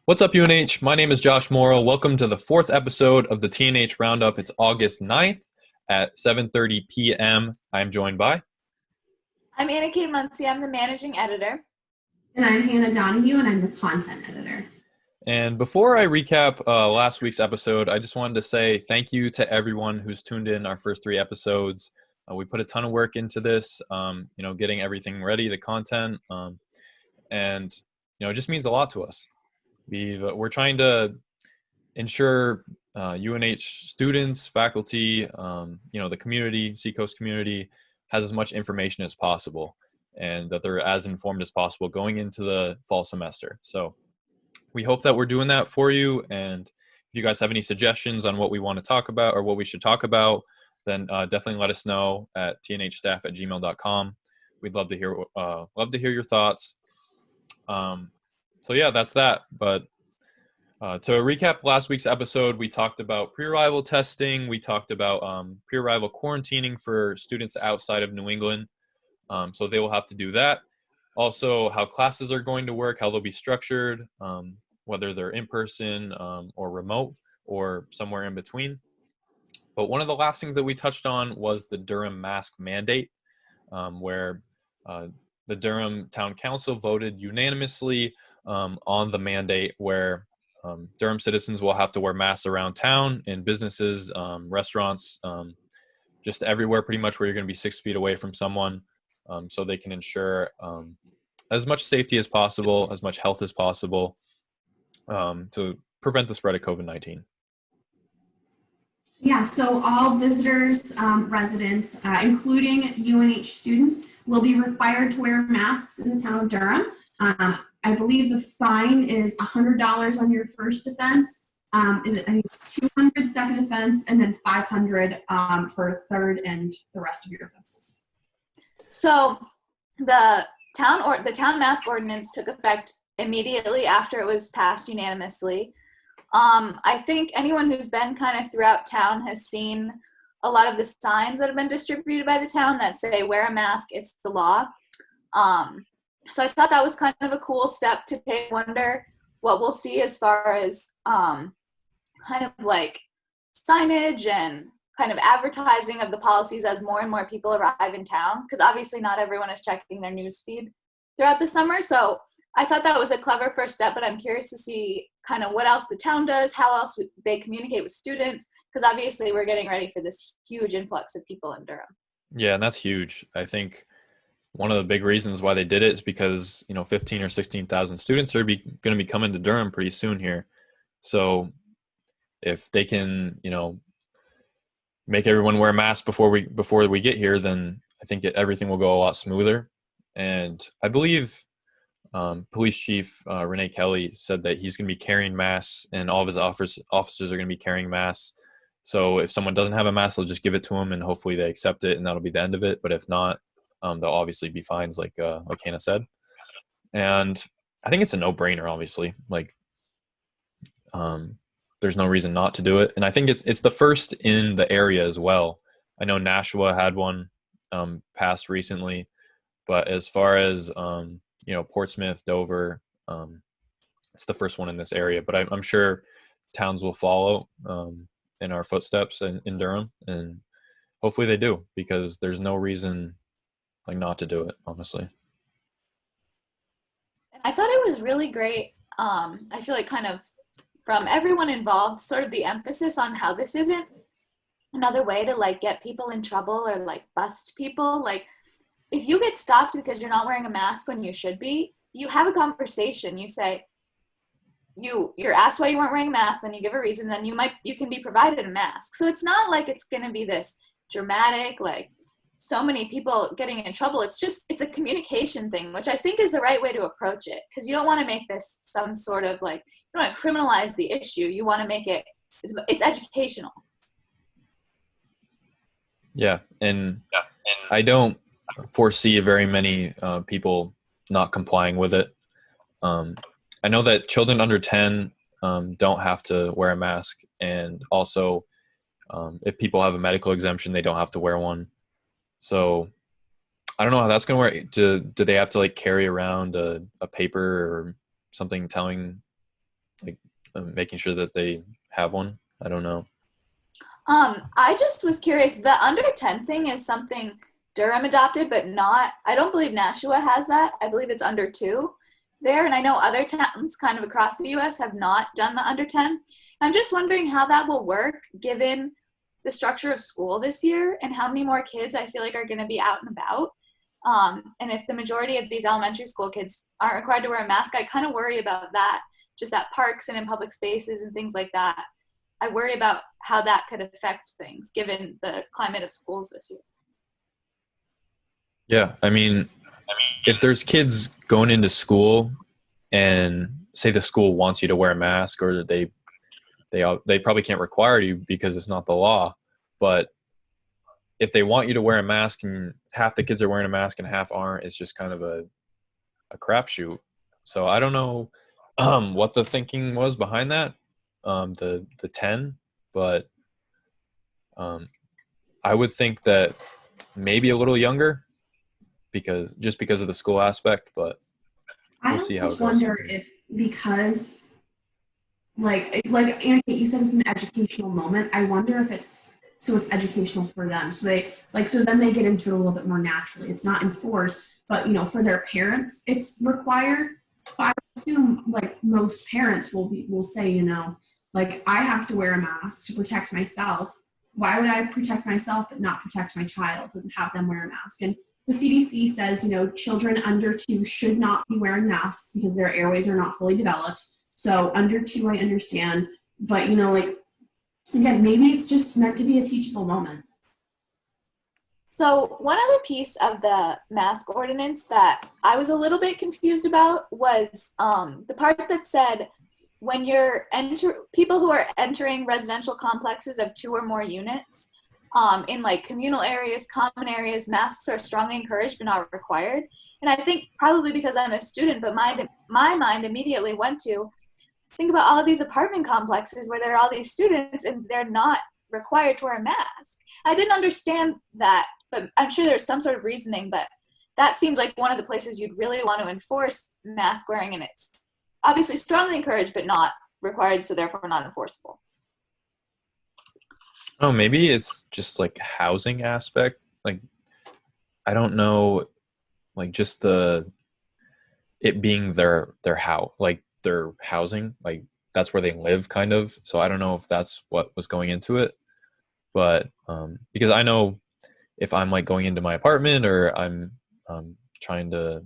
What's up, UNH? My name is Josh Morrow. Welcome to the fourth episode of the TNH Roundup. It's August 9th at 7:30 p.m. I'm joined by. I'm Anna Kate Muncie. I'm the managing editor. And I'm Hannah Donahue, and I'm the content editor. And before I recap last week's episode, I just wanted to say thank you to everyone who's tuned in our first three episodes. We put a ton of work into this, getting everything ready, the content, and it just means a lot to us. We're trying to ensure UNH students, faculty, the community, Seacoast community, has as much information as possible, and that they're as informed as possible going into the fall semester. So we hope that we're doing that for you. And if you guys have any suggestions on what we want to talk about or what we should talk about, then definitely let us know at tnhstaff@gmail.com. We'd love to hear your thoughts. So yeah, that's that. But to recap last week's episode, we talked about pre-arrival testing. We talked about pre-arrival quarantining for students outside of New England. So they will have to do that. Also, how classes are going to work, how they'll be structured, whether they're in person or remote or somewhere in between. But one of the last things that we touched on was the Durham mask mandate, where the Durham Town Council voted unanimously on the mandate where Durham citizens will have to wear masks around town, in businesses, restaurants, just everywhere pretty much where you're going to be 6 feet away from someone, so they can ensure as much safety as possible, as much health as possible, to prevent the spread of COVID-19. Yeah, so all visitors, residents, including UNH students, will be required to wear masks in the town of Durham. I believe the fine is $100 on your first offense. I think it's $200 second offense, and then $500 for third and the rest of your offenses. So the town mask ordinance took effect immediately after it was passed unanimously. I think anyone who's been kind of throughout town has seen a lot of the signs that have been distributed by the town that say wear a mask, it's the law. So I thought that was kind of a cool step to take. Wonder what we'll see as far as kind of like signage and kind of advertising of the policies as more and more people arrive in town, because obviously not everyone is checking their news feed throughout the summer. So I thought that was a clever first step, but I'm curious to see kind of what else the town does, how else they communicate with students, because obviously we're getting ready for this huge influx of people in Durham. Yeah, and that's huge. I think one of the big reasons why they did it is because 15 or 16,000 students are going to be coming to Durham pretty soon here. So if they can make everyone wear masks before we get here, then I think everything will go a lot smoother. And I believe Police Chief Renee Kelly said that he's going to be carrying masks, and all of his officers are going to be carrying masks. So if someone doesn't have a mask, they'll just give it to them, and hopefully they accept it, and that'll be the end of it. But if not, there'll obviously be fines, like Hannah said. And I think it's a no-brainer, obviously. There's no reason not to do it. And I think it's the first in the area as well. I know Nashua had one passed recently, but as far as Portsmouth, Dover, it's the first one in this area. But I'm sure towns will follow in our footsteps in Durham, and hopefully they do, because there's no reason not to do it, honestly. I thought it was really great. I feel like kind of from everyone involved, sort of the emphasis on how this isn't another way to get people in trouble or bust people. If you get stopped because you're not wearing a mask when you should be, you have a conversation. You say, you're asked why you weren't wearing a mask, then you give a reason, then you can be provided a mask. So it's not like it's going to be this dramatic, so many people getting in trouble. It's a communication thing, which I think is the right way to approach it, because you don't want to make this some sort of you don't want to criminalize the issue. You want to make it's educational. Yeah, and I don't foresee very many people not complying with it. I know that children under 10 don't have to wear a mask, and also if people have a medical exemption, they don't have to wear one. So I don't know how that's going to work. Do they have to carry around a paper or something telling like making sure that they have one. I don't know. I just was curious. The under 10 thing is something Durham adopted, but not, I don't believe Nashua has that. I believe it's under 2 there. And I know other towns kind of across the US have not done the under 10. I'm just wondering how that will work given the structure of school this year and how many more kids I feel like are going to be out and about. And if the majority of these elementary school kids aren't required to wear a mask, I kind of worry about that, just at parks and in public spaces and things like that. I worry about how that could affect things given the climate of schools this year. Yeah, I mean, if there's kids going into school and say the school wants you to wear a mask, or they probably can't require you because it's not the law, but if they want you to wear a mask and half the kids are wearing a mask and half aren't, it's just kind of a crapshoot. So I don't know what the thinking was behind that, the 10, but I would think that maybe a little younger because of the school aspect, but we'll see how it goes. I wonder if, because like Annie, you said it's an educational moment. I wonder if it's educational for them. So then they get into it a little bit more naturally. It's not enforced, but for their parents, it's required. But I assume like most parents will say, I have to wear a mask to protect myself. Why would I protect myself but not protect my child and have them wear a mask? And the CDC says, children under 2 should not be wearing masks because their airways are not fully developed. So under 2, I understand. But, again, maybe it's just meant to be a teachable moment. So one other piece of the mask ordinance that I was a little bit confused about was the part that said when you're people who are entering residential complexes of 2 or more units, in like communal areas, common areas, masks are strongly encouraged but not required. And I think probably because I'm a student, but my mind immediately went to think about all of these apartment complexes where there are all these students and they're not required to wear a mask. I didn't understand that, but I'm sure there's some sort of reasoning, but that seems like one of the places you'd really want to enforce mask wearing, and it's obviously strongly encouraged but not required, so therefore not enforceable. Oh, maybe it's just like housing aspect. Like, I don't know, like just it being their house, like their housing, like that's where they live kind of. So I don't know if that's what was going into it, but because I know if I'm like going into my apartment or I'm trying to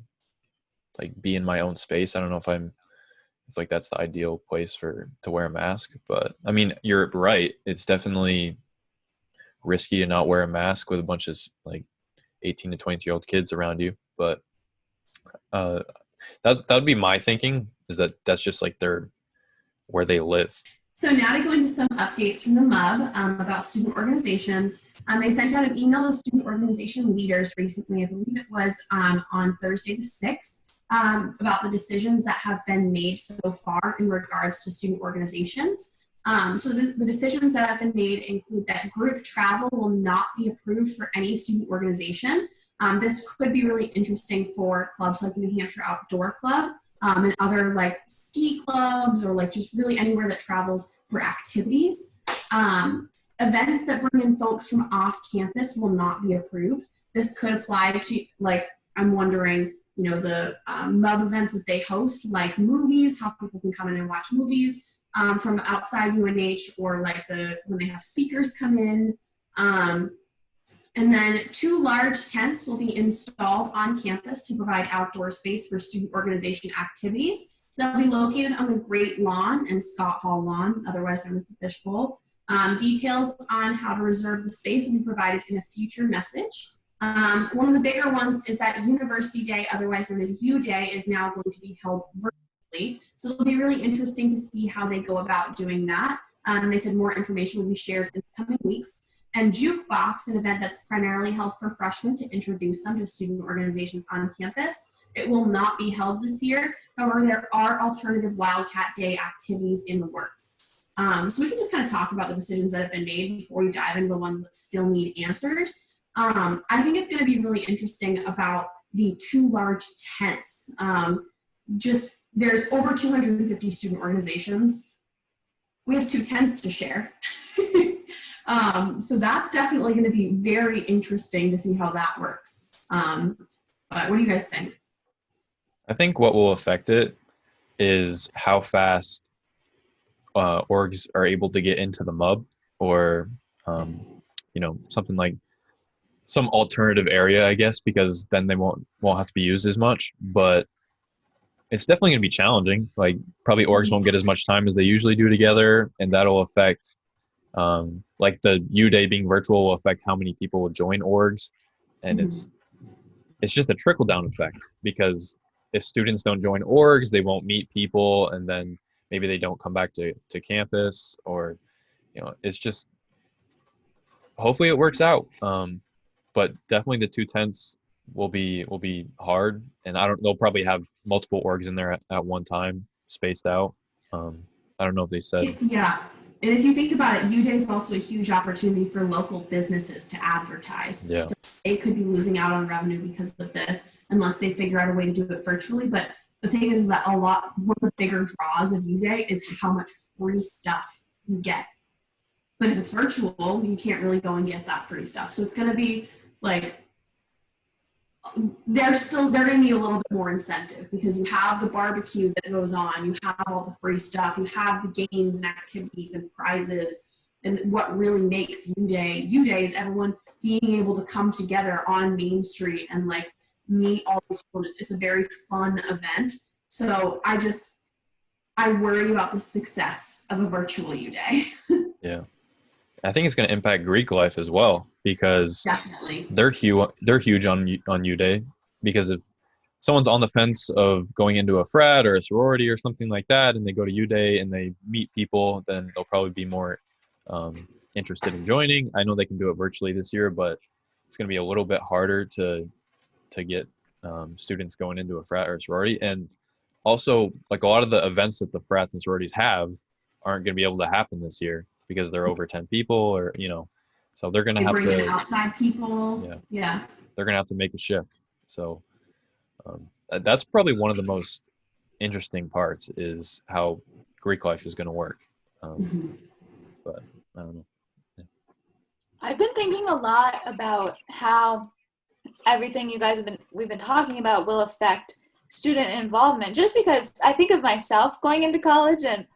like be in my own space, I don't know if like that's the ideal place to wear a mask. But I mean, you're right. It's definitely risky to not wear a mask with a bunch of like 18 to 22-year-old kids around you. But that would be my thinking, is that's just like where they live. So now to go into some updates from the MUB about student organizations. They sent out an email to student organization leaders recently, I believe it was on Thursday the 6th, about the decisions that have been made so far in regards to student organizations. So the decisions that have been made include that group travel will not be approved for any student organization. This could be really interesting for clubs like the New Hampshire Outdoor Club and other like ski clubs, or like just really anywhere that travels for activities. Events that bring in folks from off campus will not be approved. This could apply to, like, I'm wondering, the MUB events that they host, like movies, how people can come in and watch movies from outside UNH, or like when they have speakers come in. And then 2 large tents will be installed on campus to provide outdoor space for student organization activities. They'll be located on the Great Lawn and Scott Hall Lawn, otherwise known as the Fishbowl. Details on how to reserve the space will be provided in a future message. One of the bigger ones is that University Day, otherwise known as U Day, is now going to be held virtually. So it'll be really interesting to see how they go about doing that. They said more information will be shared in the coming weeks. And Jukebox, an event that's primarily held for freshmen to introduce them to student organizations on campus. It will not be held this year. However, there are alternative Wildcat Day activities in the works. So we can just kind of talk about the decisions that have been made before we dive into the ones that still need answers. I think it's going to be really interesting about the 2 large tents. there's over 250 student organizations. We have 2 tents to share. So that's definitely going to be very interesting to see how that works. But what do you guys think? I think what will affect it is how fast orgs are able to get into the MUB, or something like some alternative area, I guess, because then they won't have to be used as much. But it's definitely going to be challenging. Like, probably orgs won't get as much time as they usually do together, and that'll affect like the U Day being virtual will affect how many people will join orgs, and it's just a trickle down effect, because if students don't join orgs, they won't meet people, and then maybe they don't come back to campus, or it's just, hopefully it works out. But definitely the 2 tents will be hard, and they'll probably have multiple orgs in there at one time, spaced out. I don't know if they said. Yeah, and if you think about it, U Day is also a huge opportunity for local businesses to advertise. Yeah. So they could be losing out on revenue because of this, unless they figure out a way to do it virtually. But the thing is that one of the bigger draws of U Day is how much free stuff you get. But if it's virtual, you can't really go and get that free stuff. So it's going to be like, they're going to need a little bit more incentive, because you have the barbecue that goes on, you have all the free stuff, you have the games and activities and prizes. And what really makes U Day is everyone being able to come together on Main Street and like meet all these people. It's a very fun event. So I worry about the success of a virtual U Day. Yeah. I think it's going to impact Greek life as well, because Definitely. they're huge on U Day, because if someone's on the fence of going into a frat or a sorority or something like that, and they go to U Day and they meet people, then they'll probably be more interested in joining. I know they can do it virtually this year, but it's going to be a little bit harder to get students going into a frat or a sorority. And also, like, a lot of the events that the frats and sororities have aren't going to be able to happen this year, because they're over 10 people, or so they're going to have bring to in outside people. Yeah. They're going to have to make a shift. So that's probably one of the most interesting parts, is how Greek life is going to work. But I don't know. Yeah. I've been thinking a lot about how everything we've been talking about will affect student involvement, just because I think of myself going into college, and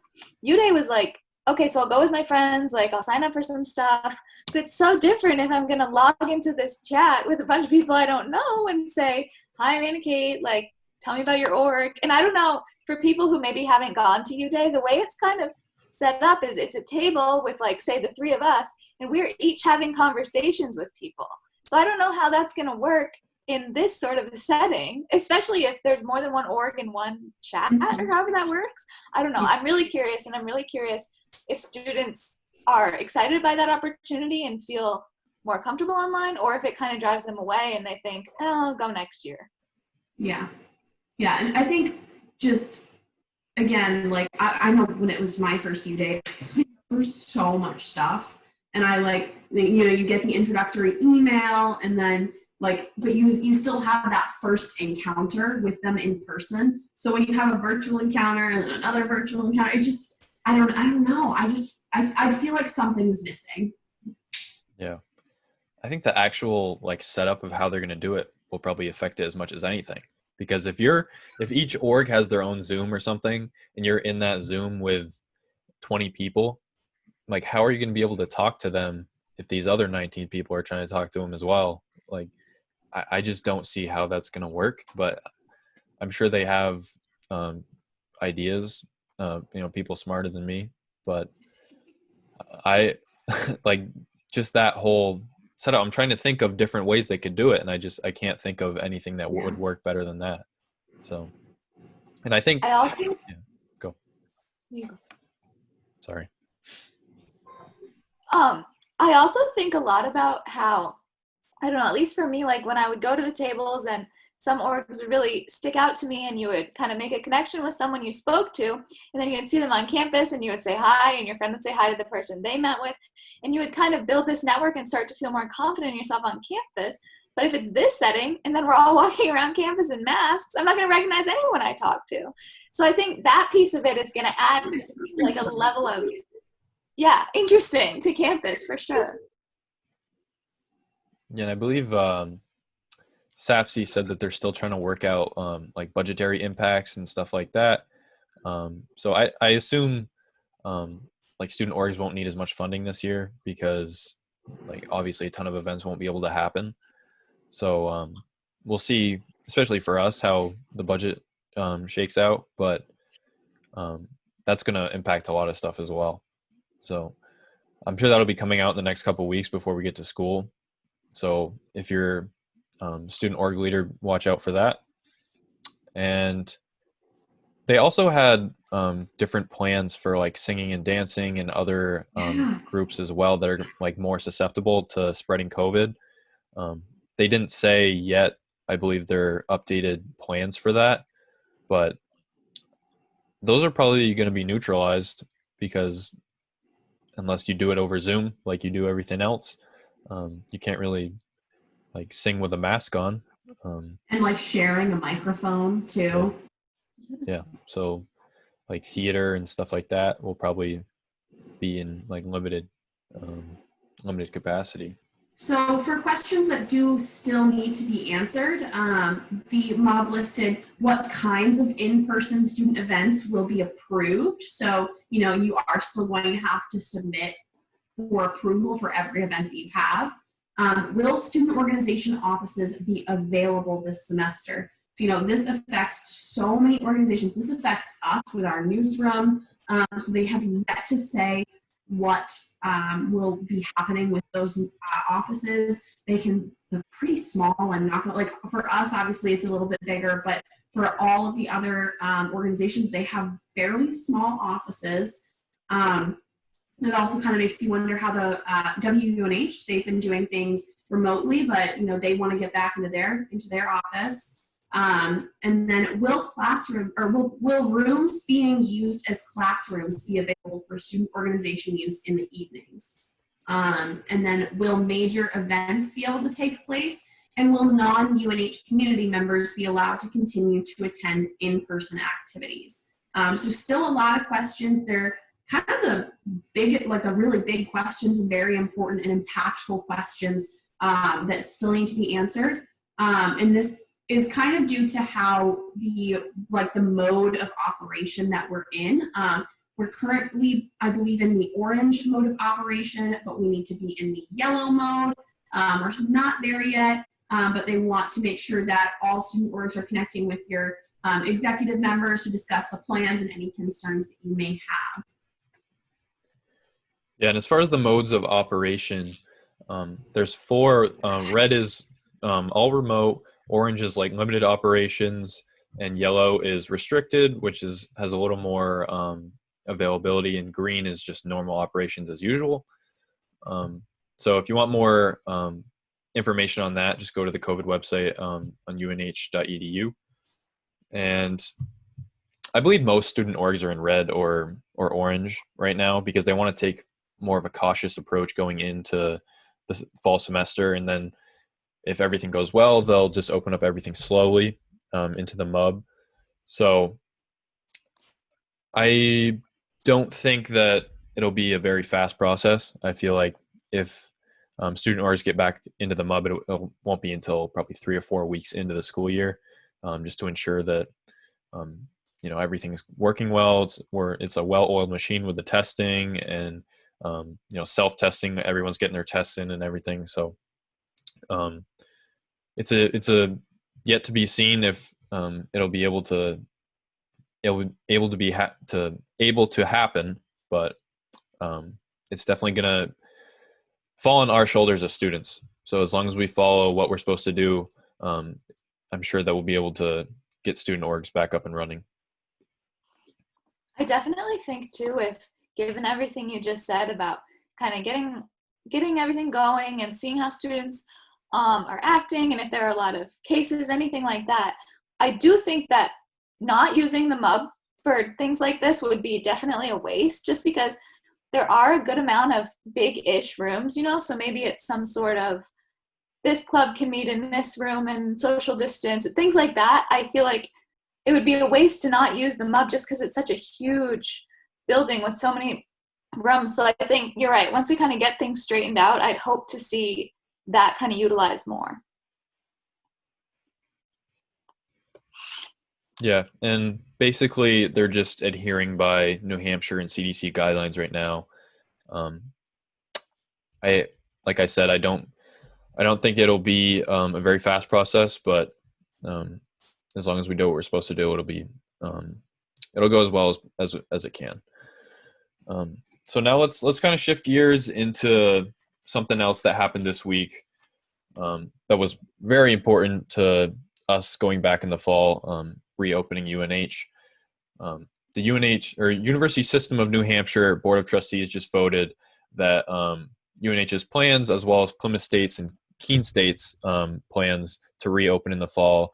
U Day was like, okay, so I'll go with my friends, like I'll sign up for some stuff, but it's so different if I'm going to log into this chat with a bunch of people I don't know and say, hi, I'm Anna Kate, like, tell me about your org. And I don't know, for people who maybe haven't gone to U Day, the way it's kind of set up is it's a table with, like, say the 3 of us, and we're each having conversations with people. So I don't know how that's going to work in this sort of setting, especially if there's more than one org in one chat, or however that works. I don't know. I'm really curious, and I'm really curious if students are excited by that opportunity and feel more comfortable online, or if it kind of drives them away and they think, oh, I'll go next year. Yeah. And I think just, again, like, I know when it was my first U Day, there's so much stuff. And you get the introductory email, and then, like, but you still have that first encounter with them in person. So when you have a virtual encounter and another virtual encounter, it just, I don't know. I feel like something's missing. Yeah. I think the actual, like, setup of how they're going to do it will probably affect it as much as anything. Because if each org has their own Zoom or something, and you're in that Zoom with 20 people, like, how are you going to be able to talk to them if these other 19 people are trying to talk to them as well? Like, I just don't see how that's going to work, but I'm sure they have ideas, people smarter than me, but I like just that whole setup. I'm trying to think of different ways they could do it, and I can't think of anything that would work better than that. So, and I think I also go. You go. Sorry. I also think a lot about how, I don't know, at least for me, like when I would go to the tables and some orgs would really stick out to me, and you would kind of make a connection with someone you spoke to, and then you would see them on campus and you would say hi, and your friend would say hi to the person they met with, and you would kind of build this network and start to feel more confident in yourself on campus. But if it's this setting and then we're all walking around campus in masks, I'm not going to recognize anyone I talk to. So I think that piece of it is going to add like a level of, interesting to campus for sure. Yeah, and I believe SAFC said that they're still trying to work out like budgetary impacts and stuff like that. So I assume like student orgs won't need as much funding this year because like obviously a ton of events won't be able to happen. So we'll see, especially for us, how the budget shakes out. But that's going to impact a lot of stuff as well. So I'm sure that'll be coming out in the next couple of weeks before we get to school. So if you're student org leader, watch out for that. And they also had different plans for like singing and dancing and other groups as well that are like more susceptible to spreading COVID. They didn't say yet, I believe, their updated plans for that, but those are probably going to be neutralized because unless you do it over Zoom like you do everything else, you can't really like sing with a mask on. And like sharing a microphone too. Yeah. So like theater and stuff like that will probably be in like limited capacity. So for questions that do still need to be answered, the mob listed what kinds of in-person student events will be approved. So, you are still going to have to submit for approval for every event that you have. Will student organization offices be available this semester? So, this affects so many organizations. This affects us with our newsroom. So they have yet to say what will be happening with those offices. They're pretty small and not like for us, obviously it's a little bit bigger, but for all of the other organizations, they have fairly small offices. It also kind of makes you wonder how the WUNH, they've been doing things remotely, but they want to get back into their office. And then will rooms being used as classrooms be available for student organization use in the evenings? And then will major events be able to take place? And will non-UNH community members be allowed to continue to attend in-person activities? So still a lot of questions. They're kind of the really big questions and very important and impactful questions that still need to be answered. And this is kind of due to how the mode of operation that we're in. We're currently, I believe, in the orange mode of operation, but we need to be in the yellow mode. We're not there yet, but they want to make sure that all student orgs are connecting with your executive members to discuss the plans and any concerns that you may have. Yeah, and as far as the modes of operation, there's 4. Red is all remote, orange is like limited operations, and yellow is restricted, which has a little more availability, and green is just normal operations as usual. So if you want more information on that, just go to the COVID website on unh.edu. And I believe most student orgs are in red or orange right now because they want to take more of a cautious approach going into the fall semester. And then if everything goes well, they'll just open up everything slowly into the MUB. So I don't think that it'll be a very fast process. I feel like if student orgs get back into the MUB, it won't be until probably 3 or 4 weeks into the school year, just to ensure that everything's working well. It's a well-oiled machine with the testing and self-testing. Everyone's getting their tests in and everything. So it's a yet to be seen if it'll be able to happen, but it's definitely gonna fall on our shoulders as students. So as long as we follow what we're supposed to do, I'm sure that we'll be able to get student orgs back up and running. I definitely think too, if given everything you just said about kind of getting everything going and seeing how students are acting, and if there are a lot of cases, anything like that, I do think that not using the MUB for things like this would be definitely a waste, just because there are a good amount of big-ish rooms, so maybe it's some sort of this club can meet in this room and social distance, things like that. I feel like it would be a waste to not use the MUB just because it's such a huge building with so many rooms. So I think you're right. Once we kind of get things straightened out, I'd hope to see that kind of utilized more. Yeah, and basically they're just adhering by New Hampshire and CDC guidelines right now. Like I said, I don't think it'll be a very fast process, but as long as we do what we're supposed to do, it'll go as well as it can. So now let's kind of shift gears into something else that happened this week that was very important to us going back in the fall, reopening UNH. The UNH, or University System of New Hampshire Board of Trustees, just voted that UNH's plans, as well as Plymouth State's and Keene State's plans to reopen in the fall,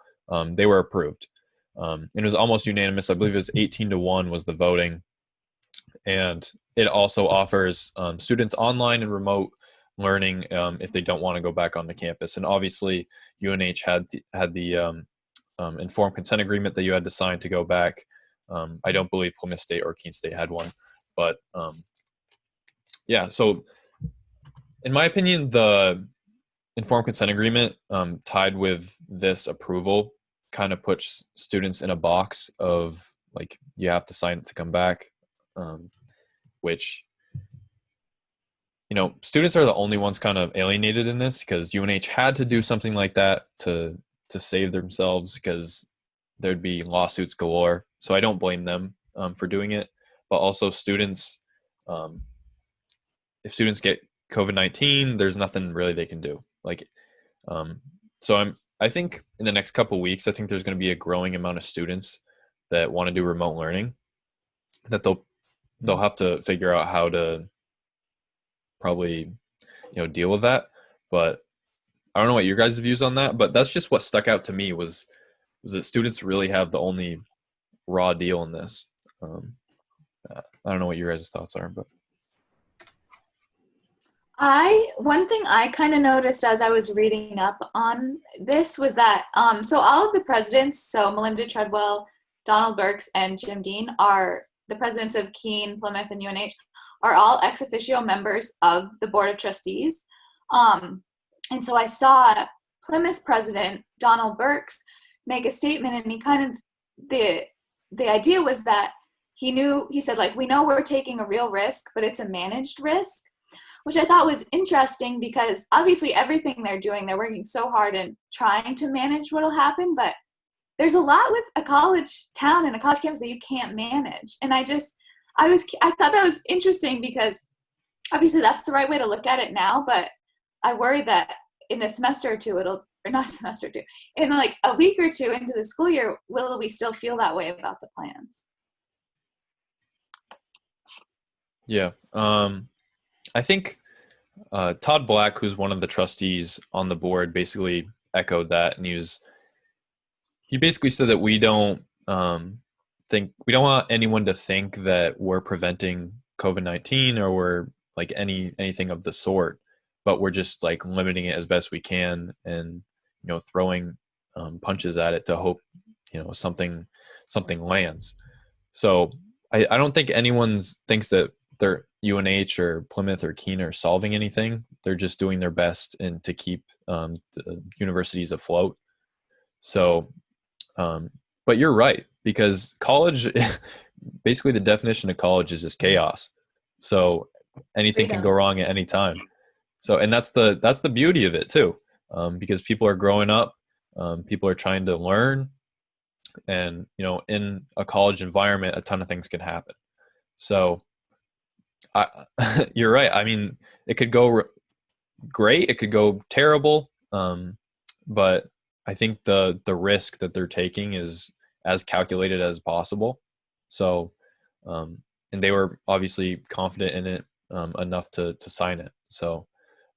they were approved. It was almost unanimous. I believe it was 18-1 was the voting. And it also offers students online and remote learning if they don't want to go back onto campus. And obviously, UNH had the informed consent agreement that you had to sign to go back. I don't believe Plymouth State or Keene State had one. But yeah, so in my opinion, the informed consent agreement tied with this approval kind of puts students in a box of, like, you have to sign it to come back, which, students are the only ones kind of alienated in this, because UNH had to do something like that to save themselves, because there'd be lawsuits galore. So I don't blame them for doing it. But also students, if students get COVID-19, there's nothing really they can do. So I think in the next couple of weeks, I think there's going to be a growing amount of students that want to do remote learning, that they'll have to figure out how to probably, deal with that. But I don't know what your guys' views on that, but that's just what stuck out to me was that students really have the only raw deal in this. I don't know what your guys' thoughts are, but One thing I kind of noticed as I was reading up on this was that, so all of the presidents, so Melinda Treadwell, Donald Burks, and Jim Dean, are the presidents of Keene, Plymouth, and UNH, are all ex officio members of the Board of Trustees. And so I saw Plymouth's president, Donald Burks, make a statement, and he kind of, the idea was that he said, like, we know we're taking a real risk, but it's a managed risk, which I thought was interesting, because obviously everything they're doing, they're working so hard and trying to manage what'll happen, but there's a lot with a college town and a college campus that you can't manage. And I thought that was interesting, because obviously that's the right way to look at it now, but I worry that in a semester or two, in like a week or two into the school year, will we still feel that way about the plans? yeah. I think Todd Black, who's one of the trustees on the board, basically echoed that, and he basically said that we don't want anyone to think that we're preventing COVID-19 or we're like anything of the sort, but we're just like limiting it as best we can, and throwing punches at it to hope something lands. So I don't think anyone thinks that they're UNH or Plymouth or Keene are solving anything. They're just doing their best and to keep the universities afloat. So, but you're right, because college, basically the definition of college is just chaos. So anything can go wrong at any time. So, and that's the beauty of it too, because people are growing up, people are trying to learn, and in a college environment, a ton of things can happen. So, you're right. I mean, it could go great, it could go terrible, but I think the risk that they're taking is as calculated as possible. So, and they were obviously confident in it enough to sign it. So,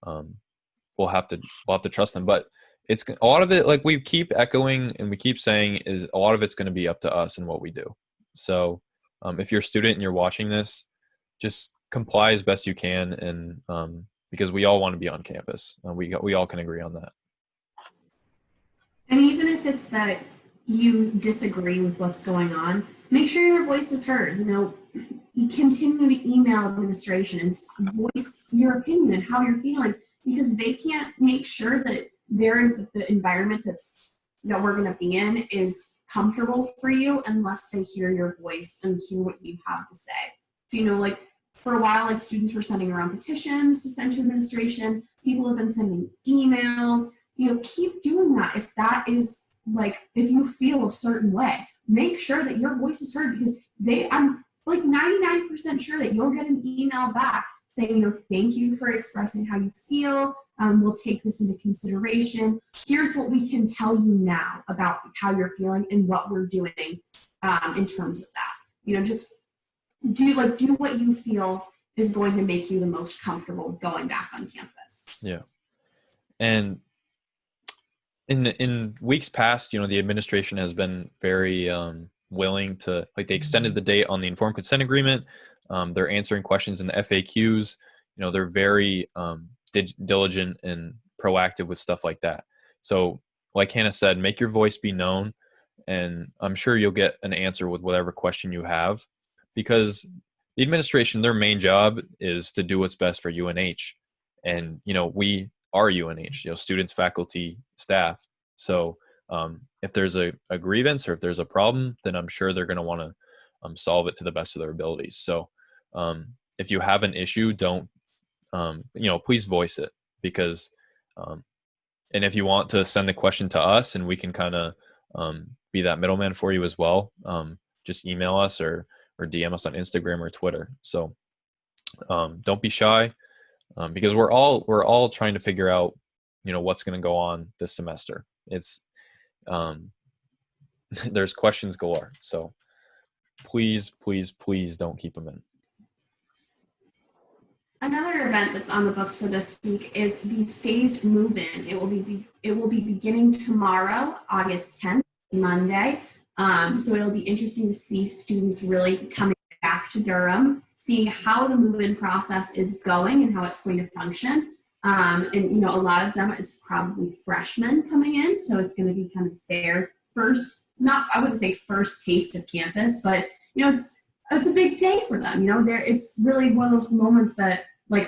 we'll have to trust them. But it's a lot of it, like we keep echoing and we keep saying, is a lot of it's going to be up to us and what we do. So, if you're a student and you're watching this, just comply as best you can, and because we all want to be on campus. We all can agree on that. And even if it's that you disagree with what's going on, make sure your voice is heard. You continue to email administration and voice your opinion and how you're feeling, because they can't make sure that the environment that we're going to be in is comfortable for you unless they hear your voice and hear what you have to say. So, like for a while, like students were sending around petitions to send to administration. People have been sending emails. Keep doing that. If that is if you feel a certain way, make sure that your voice is heard, because I'm like 99% sure that you'll get an email back saying, thank you for expressing how you feel. We'll take this into consideration. Here's what we can tell you now about how you're feeling and what we're doing in terms of that. Just do what you feel is going to make you the most comfortable going back on campus. Yeah. And in weeks past, the administration has been very willing to, they extended the date on the informed consent agreement. They're answering questions in the FAQs. They're very diligent and proactive with stuff like that. So like Hannah said, make your voice be known, and I'm sure you'll get an answer with whatever question you have, because the administration, their main job is to do what's best for UNH. And, we are UNH, students, faculty, staff. So if there's a grievance or if there's a problem, then I'm sure they're going to want to solve it to the best of their abilities. So if you have an issue, don't, please voice it, because, and if you want to send the question to us and we can kind of be that middleman for you as well, just email us or DM us on Instagram or Twitter. So don't be shy, because we're all trying to figure out, what's going to go on this semester. It's there's questions galore. So please don't keep them in. Another event that's on the books for this week is the phased move-in. It will be beginning tomorrow, August 10th, Monday. So it'll be interesting to see students really coming back to Durham, seeing how the move-in process is going and how it's going to function. And a lot of them, it's probably freshmen coming in, so it's going to be kind of their first, I wouldn't say first taste of campus, but it's a big day for them. It's really one of those moments that,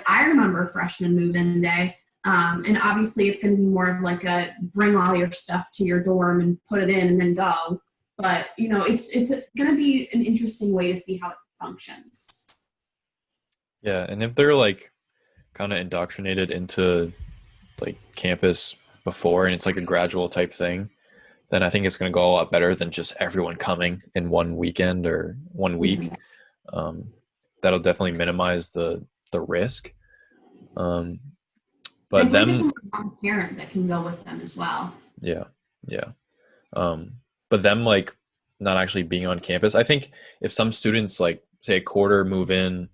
I remember freshman move-in day, and obviously it's going to be more of a bring all your stuff to your dorm and put it in and then go. But it's going to be an interesting way to see how it functions. Yeah, and if they're kind of indoctrinated into campus before, and it's a gradual type thing, then I think it's going to go a lot better than just everyone coming in one weekend or 1 week. That'll definitely minimize the risk. But them, one parent that can go with them as well. Yeah. But them not actually being on campus, I think if some students say a quarter move in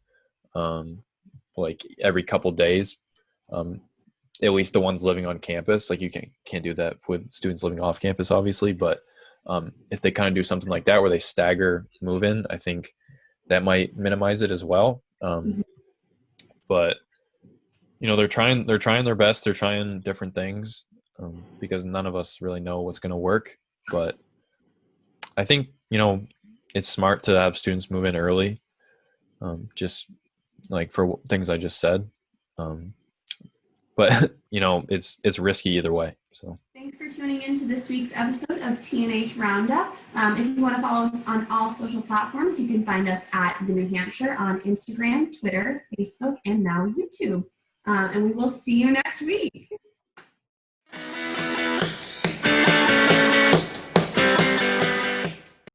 every couple days, at least the ones living on campus, you can't do that with students living off campus, obviously, but if they kind of do something like that where they stagger move in, I think that might minimize it as well. But they're trying their best. They're trying different things because none of us really know what's going to work. But I think it's smart to have students move in early, just for things I just said. But it's risky either way. So thanks for tuning in to this week's episode of TNH Roundup. If you want to follow us on all social platforms, you can find us at the New Hampshire on Instagram, Twitter, Facebook, and now YouTube. And we will see you next week.